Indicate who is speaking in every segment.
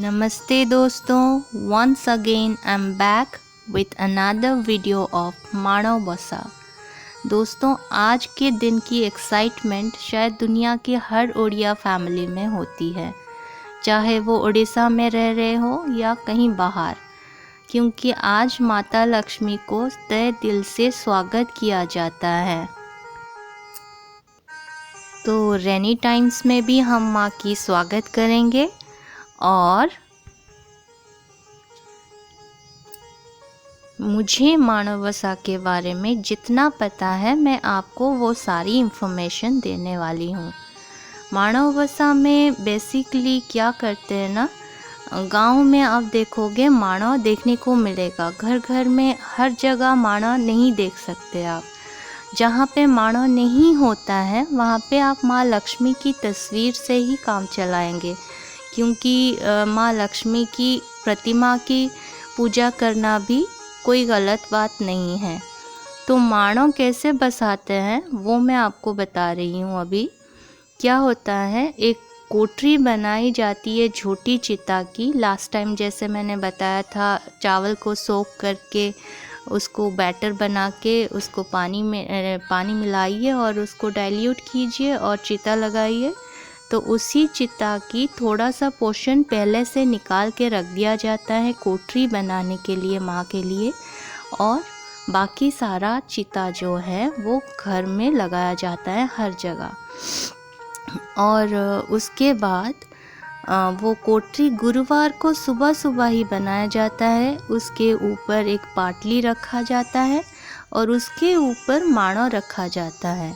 Speaker 1: नमस्ते दोस्तों, once again I'm back with another video of माणवबसा। दोस्तों, आज के दिन की एक्साइटमेंट शायद दुनिया की हर उड़िया फैमिली में होती है, चाहे वो उड़ीसा में रह रहे हो या कहीं बाहर, क्योंकि आज माता लक्ष्मी को तहे दिल से स्वागत किया जाता है। तो रेनी टाइम्स में भी हम माँ की स्वागत करेंगे और मुझे माणवबसा के बारे में जितना पता है मैं आपको वो सारी इन्फॉर्मेशन देने वाली हूँ। माणवबसा में बेसिकली क्या करते हैं ना, गांव में आप देखोगे माणव देखने को मिलेगा, घर घर में हर जगह माणव नहीं देख सकते आप। जहाँ पे माणव नहीं होता है वहाँ पे आप माँ लक्ष्मी की तस्वीर से ही काम चलाएंगे, क्योंकि माँ लक्ष्मी की प्रतिमा की पूजा करना भी कोई गलत बात नहीं है। तो माणव कैसे बसाते हैं वो मैं आपको बता रही हूँ। अभी क्या होता है, एक कोठरी बनाई जाती है छोटी चिता की। लास्ट टाइम जैसे मैंने बताया था, चावल को सोख करके उसको बैटर बना के उसको पानी मिलाइए और उसको डाइल्यूट कीजिए और चिता लगाइए। तो उसी चिता की थोड़ा सा पोर्शन पहले से निकाल के रख दिया जाता है कोठरी बनाने के लिए, माँ के लिए, और बाकी सारा चिता जो है वो घर में लगाया जाता है हर जगह। और उसके बाद वो कोठरी गुरुवार को सुबह सुबह ही बनाया जाता है। उसके ऊपर एक पाटली रखा जाता है और उसके ऊपर माणव रखा जाता है,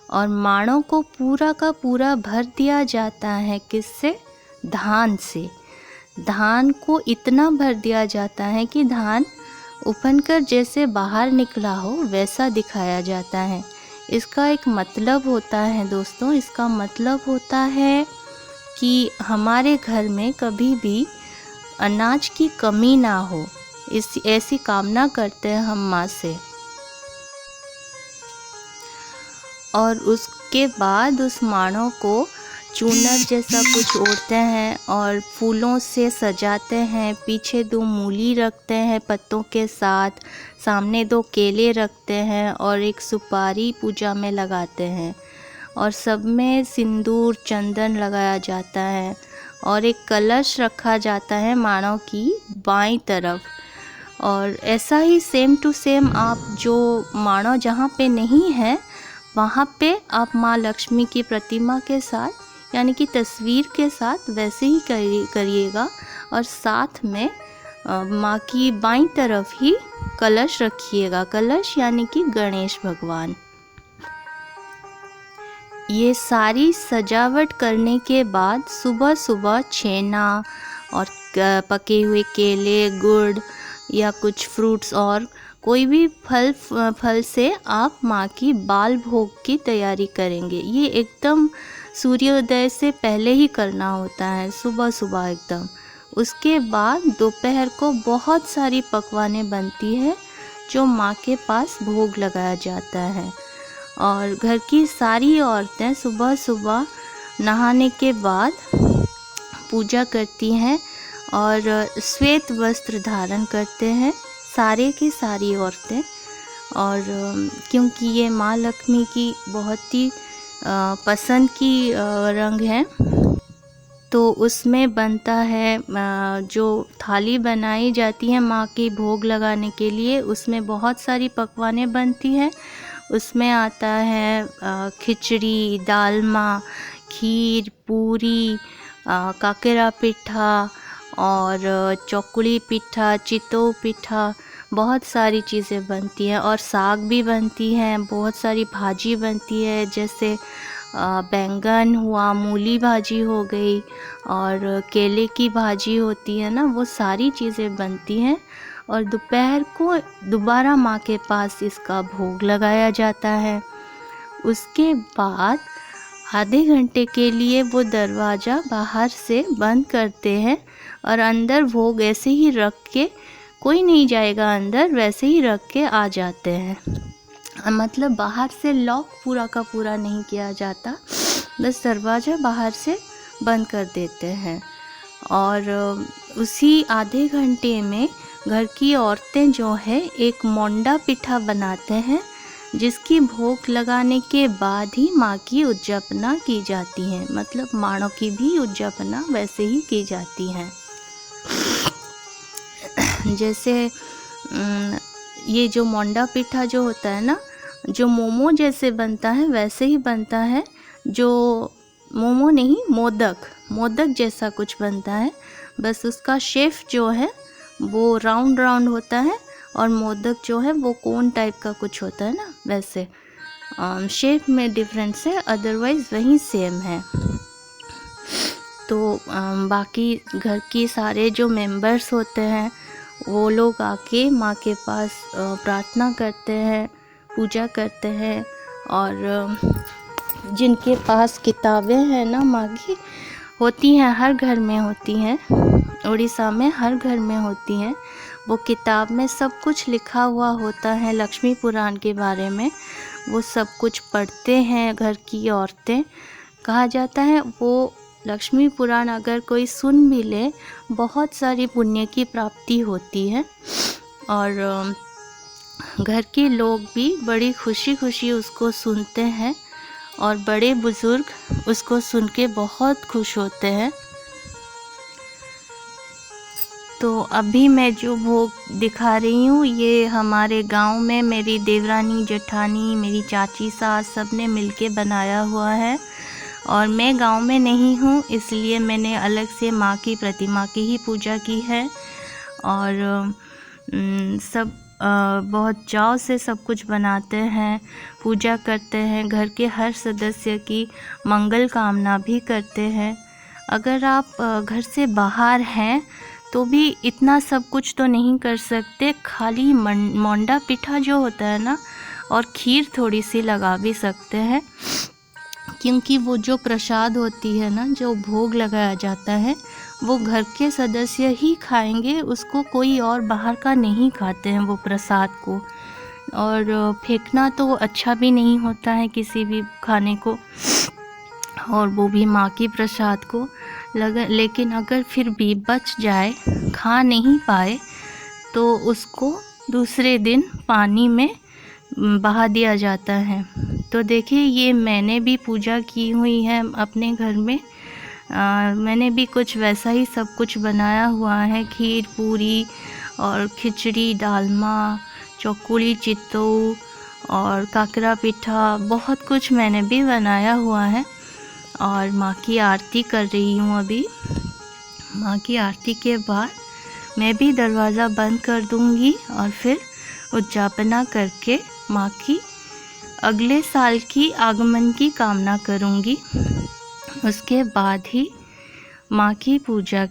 Speaker 1: और माणों को पूरा का पूरा भर दिया जाता है। किससे? धान से। धान को इतना भर दिया जाता है कि धान उफनकर जैसे बाहर निकला हो वैसा दिखाया जाता है। इसका एक मतलब होता है दोस्तों, इसका मतलब होता है कि हमारे घर में कभी भी अनाज की कमी ना हो, ऐसी कामना करते हैं हम माँ से। और उसके बाद उस माणव को चूनर जैसा कुछ ओढ़ते हैं और फूलों से सजाते हैं। पीछे 2 मूली रखते हैं पत्तों के साथ, सामने 2 केले रखते हैं और एक सुपारी पूजा में लगाते हैं, और सब में सिंदूर चंदन लगाया जाता है, और एक कलश रखा जाता है माणव की बाईं तरफ। और ऐसा ही सेम टू सेम आप जो माणव जहाँ पे नहीं है वहाँ पे आप माँ लक्ष्मी की प्रतिमा के साथ, यानी कि तस्वीर के साथ वैसे ही करिएगा, और साथ में माँ की बाईं तरफ ही कलश रखिएगा। कलश यानी कि गणेश भगवान। ये सारी सजावट करने के बाद सुबह सुबह छेना और पके हुए केले, गुड़ या कुछ फ्रूट्स और कोई भी फल से आप माँ की बाल भोग की तैयारी करेंगे। ये एकदम सूर्योदय से पहले ही करना होता है, सुबह सुबह एकदम। उसके बाद दोपहर को बहुत सारी पकवानें बनती है जो माँ के पास भोग लगाया जाता है। और घर की सारी औरतें सुबह सुबह नहाने के बाद पूजा करती हैं और श्वेत वस्त्र धारण करते हैं, सारे की सारी औरतें। और क्योंकि ये माँ लक्ष्मी की बहुत ही पसंद की रंग है, तो उसमें बनता है, जो थाली बनाई जाती है माँ की भोग लगाने के लिए, उसमें बहुत सारी पकवानें बनती हैं। उसमें आता है खिचड़ी, दालमा, खीर, पूरी, काकेरा पिठा और चौकुड़ी पिठा, चितौ पिठा, बहुत सारी चीज़ें बनती हैं। और साग भी बनती हैं, बहुत सारी भाजी बनती है, जैसे बैंगन हुआ, मूली भाजी हो गई, और केले की भाजी होती है ना, वो सारी चीज़ें बनती हैं। और दोपहर को दोबारा माँ के पास इसका भोग लगाया जाता है। उसके बाद आधे घंटे के लिए वो दरवाज़ा बाहर से बंद करते हैं और अंदर भोग ऐसे ही रख के, कोई नहीं जाएगा अंदर, वैसे ही रख के आ जाते हैं। मतलब बाहर से लॉक पूरा का पूरा नहीं किया जाता, बस दरवाज़ा बाहर से बंद कर देते हैं। और उसी आधे घंटे में घर की औरतें जो है एक मोंडा पिठा बनाते हैं, जिसकी भोग लगाने के बाद ही माँ की उद्यापना की जाती है। मतलब माणों की भी उद्यापना वैसे ही की जाती है। जैसे ये जो मोंडा पिठा जो होता है ना, जो मोमो जैसे बनता है वैसे ही बनता है। जो मोमो नहीं, मोदक जैसा कुछ बनता है, बस उसका शेप जो है वो राउंड राउंड होता है, और मोदक जो है वो कोन टाइप का कुछ होता है ना, वैसे शेप में डिफरेंस है, अदरवाइज़ वही सेम है। तो बाकी घर की सारे जो मेंबर्स होते हैं वो लोग आके माँ के पास प्रार्थना करते हैं, पूजा करते हैं। और जिनके पास किताबें हैं ना माँ की, होती हैं, हर घर में होती हैं, उड़ीसा में हर घर में होती हैं। वो किताब में सब कुछ लिखा हुआ होता है लक्ष्मी पुराण के बारे में, वो सब कुछ पढ़ते हैं घर की औरतें। कहा जाता है वो लक्ष्मी पुराण अगर कोई सुन भी ले, बहुत सारी पुण्य की प्राप्ति होती है। और घर के लोग भी बड़ी खुशी खुशी उसको सुनते हैं, और बड़े बुज़ुर्ग उसको सुन के बहुत खुश होते हैं। तो अभी मैं जो भोग दिखा रही हूँ, ये हमारे गांव में मेरी देवरानी, जेठानी, मेरी चाची, सास सब ने मिलके बनाया हुआ है। और मैं गांव में नहीं हूँ, इसलिए मैंने अलग से माँ की प्रतिमा की ही पूजा की है। और सब बहुत चाव से सब कुछ बनाते हैं, पूजा करते हैं, घर के हर सदस्य की मंगल कामना भी करते हैं। अगर आप घर से बाहर हैं तो भी इतना सब कुछ तो नहीं कर सकते, खाली मोंडा पिठा जो होता है ना, और खीर थोड़ी सी लगा भी सकते हैं, क्योंकि वो जो प्रसाद होती है ना, जो भोग लगाया जाता है, वो घर के सदस्य ही खाएंगे, उसको कोई और बाहर का नहीं खाते हैं वो प्रसाद को। और फेंकना तो अच्छा भी नहीं होता है किसी भी खाने को, और वो भी माँ की प्रसाद को। लेकिन अगर फिर भी बच जाए, खा नहीं पाए, तो उसको दूसरे दिन पानी में बहा दिया जाता है। तो देखिए, ये मैंने भी पूजा की हुई है अपने घर में। मैंने भी कुछ वैसा ही सब कुछ बनाया हुआ है, खीर, पूरी और खिचड़ी, डालमा, चौकुली, चित्तऊ और काकरा पिठा, बहुत कुछ मैंने भी बनाया हुआ है। और माँ की आरती कर रही हूँ अभी। माँ की आरती के बाद मैं भी दरवाज़ा बंद कर दूँगी और फिर उद्यापना करके माँ की अगले साल की आगमन की कामना करूँगी। उसके बाद ही माँ की पूजा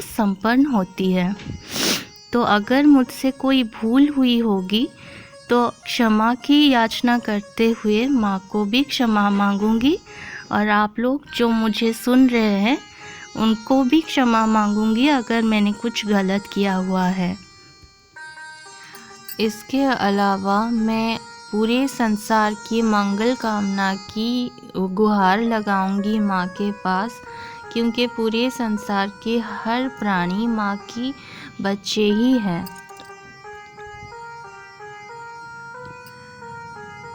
Speaker 1: संपन्न होती है। तो अगर मुझसे कोई भूल हुई होगी तो क्षमा की याचना करते हुए माँ को भी क्षमा मांगूंगी, और आप लोग जो मुझे सुन रहे हैं उनको भी क्षमा मांगूंगी अगर मैंने कुछ गलत किया हुआ है। इसके अलावा मैं पूरे संसार की मंगल कामना की गुहार लगाऊंगी माँ के पास, क्योंकि पूरे संसार के हर प्राणी माँ की बच्चे ही हैं।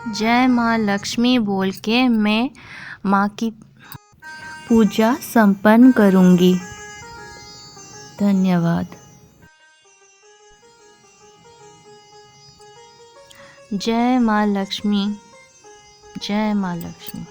Speaker 1: जय माँ लक्ष्मी बोल के मैं माँ की पूजा संपन्न करूँगी। धन्यवाद। जय माँ लक्ष्मी, जय माँ लक्ष्मी।